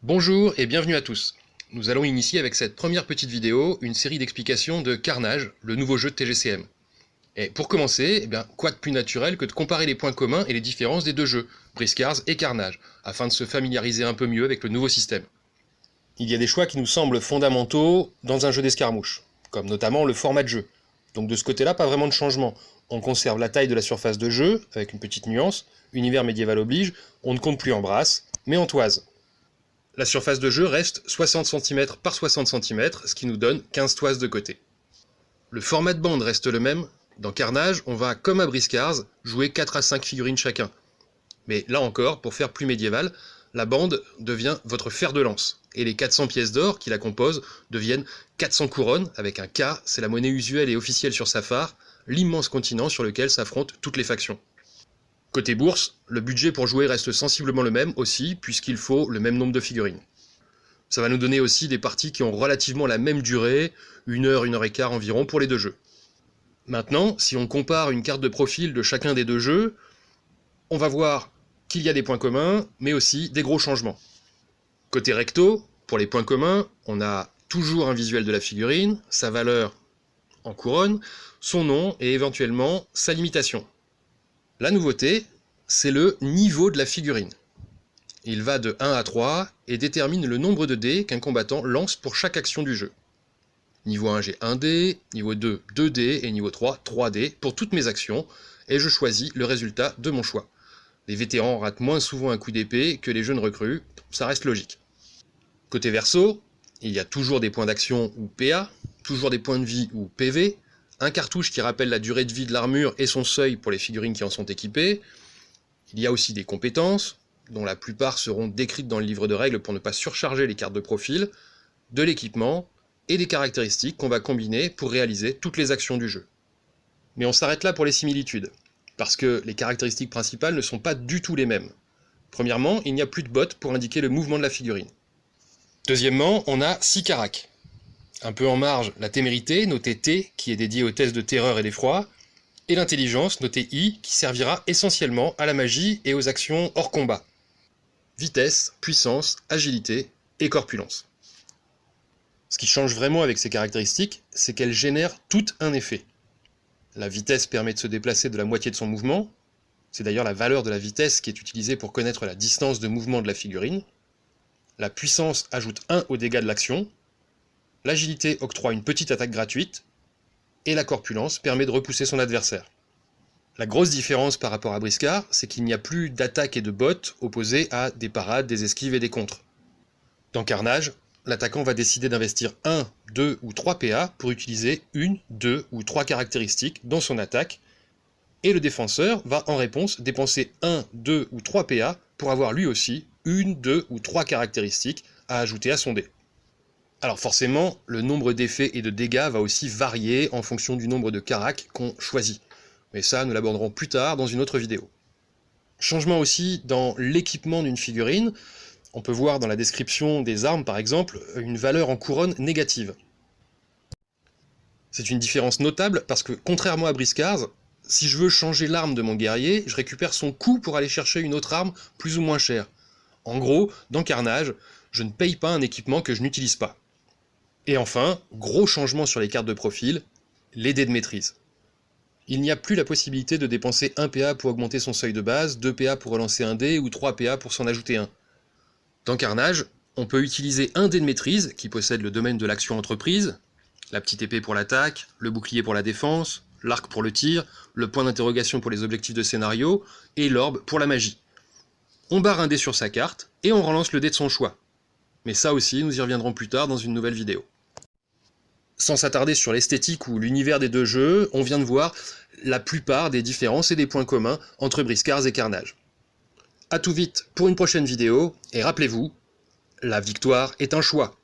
Bonjour et bienvenue à tous. Nous allons initier avec cette première petite vidéo une série d'explications de Carnage, le nouveau jeu de TGCM. Et pour commencer, quoi de plus naturel que de comparer les points communs et les différences des deux jeux, Briscars et Carnage, afin de se familiariser un peu mieux avec le nouveau système. Il y a des choix qui nous semblent fondamentaux dans un jeu d'escarmouche, comme notamment le format de jeu. Donc de ce côté-là, pas vraiment de changement. On conserve la taille de la surface de jeu, avec une petite nuance, univers médiéval oblige, on ne compte plus en brasses, mais en toises. La surface de jeu reste 60 cm par 60 cm, ce qui nous donne 15 toises de côté. Le format de bande reste le même. Dans Carnage, on va, comme à Briscars, jouer 4 à 5 figurines chacun. Mais là encore, pour faire plus médiéval, la bande devient votre fer de lance, et les 400 pièces d'or qui la composent deviennent 400 couronnes, avec un K, c'est la monnaie usuelle et officielle sur Safar, l'immense continent sur lequel s'affrontent toutes les factions. Côté bourse, le budget pour jouer reste sensiblement le même aussi, puisqu'il faut le même nombre de figurines. Ça va nous donner aussi des parties qui ont relativement la même durée, 1 heure et quart environ pour les deux jeux. Maintenant, si on compare une carte de profil de chacun des deux jeux, on va voir qu'il y a des points communs, mais aussi des gros changements. Côté recto, pour les points communs, on a toujours un visuel de la figurine, sa valeur en couronne, son nom et éventuellement sa limitation. La nouveauté, c'est le niveau de la figurine. Il va de 1 à 3 et détermine le nombre de dés qu'un combattant lance pour chaque action du jeu. Niveau 1, j'ai 1 dé, niveau 2, 2 dés, et niveau 3, 3 dés pour toutes mes actions, et je choisis le résultat de mon choix. Les vétérans ratent moins souvent un coup d'épée que les jeunes recrues, ça reste logique. Côté verso, il y a toujours des points d'action ou PA, toujours des points de vie ou PV, un cartouche qui rappelle la durée de vie de l'armure et son seuil pour les figurines qui en sont équipées. Il y a aussi des compétences, dont la plupart seront décrites dans le livre de règles pour ne pas surcharger les cartes de profil, de l'équipement et des caractéristiques qu'on va combiner pour réaliser toutes les actions du jeu. Mais on s'arrête là pour les similitudes, parce que les caractéristiques principales ne sont pas du tout les mêmes. Premièrement, il n'y a plus de bottes pour indiquer le mouvement de la figurine. Deuxièmement, on a 6 caracs. Un peu en marge, la témérité, notée T, qui est dédiée aux tests de terreur et d'effroi, et l'intelligence, notée I, qui servira essentiellement à la magie et aux actions hors combat. Vitesse, puissance, agilité et corpulence. Ce qui change vraiment avec ces caractéristiques, c'est qu'elles génèrent tout un effet. La vitesse permet de se déplacer de la moitié de son mouvement, c'est d'ailleurs la valeur de la vitesse qui est utilisée pour connaître la distance de mouvement de la figurine. La puissance ajoute 1 au dégât de l'action, l'agilité octroie une petite attaque gratuite, et la corpulence permet de repousser son adversaire. La grosse différence par rapport à Briscars, c'est qu'il n'y a plus d'attaque et de bottes opposées à des parades, des esquives et des contres. Dans Carnage, l'attaquant va décider d'investir 1, 2 ou 3 PA pour utiliser 1, 2 ou 3 caractéristiques dans son attaque, et le défenseur va en réponse dépenser 1, 2 ou 3 PA pour avoir lui aussi 1, 2 ou 3 caractéristiques à ajouter à son dé. Alors forcément, le nombre d'effets et de dégâts va aussi varier en fonction du nombre de caracs qu'on choisit. Mais ça, nous l'aborderons plus tard dans une autre vidéo. Changement aussi dans l'équipement d'une figurine. On peut voir dans la description des armes, par exemple, une valeur en couronne négative. C'est une différence notable parce que, contrairement à Briscars, si je veux changer l'arme de mon guerrier, je récupère son coût pour aller chercher une autre arme plus ou moins chère. En gros, dans Carnage, je ne paye pas un équipement que je n'utilise pas. Et enfin, gros changement sur les cartes de profil, les dés de maîtrise. Il n'y a plus la possibilité de dépenser 1 PA pour augmenter son seuil de base, 2 PA pour relancer un dé ou 3 PA pour s'en ajouter un. Dans Carnage, on peut utiliser un dé de maîtrise qui possède le domaine de l'action entreprise, la petite épée pour l'attaque, le bouclier pour la défense, l'arc pour le tir, le point d'interrogation pour les objectifs de scénario et l'orbe pour la magie. On barre un dé sur sa carte et on relance le dé de son choix. Mais ça aussi, nous y reviendrons plus tard dans une nouvelle vidéo. Sans s'attarder sur l'esthétique ou l'univers des deux jeux, on vient de voir la plupart des différences et des points communs entre Briscars et Carnage. A tout vite pour une prochaine vidéo, et rappelez-vous, la victoire est un choix.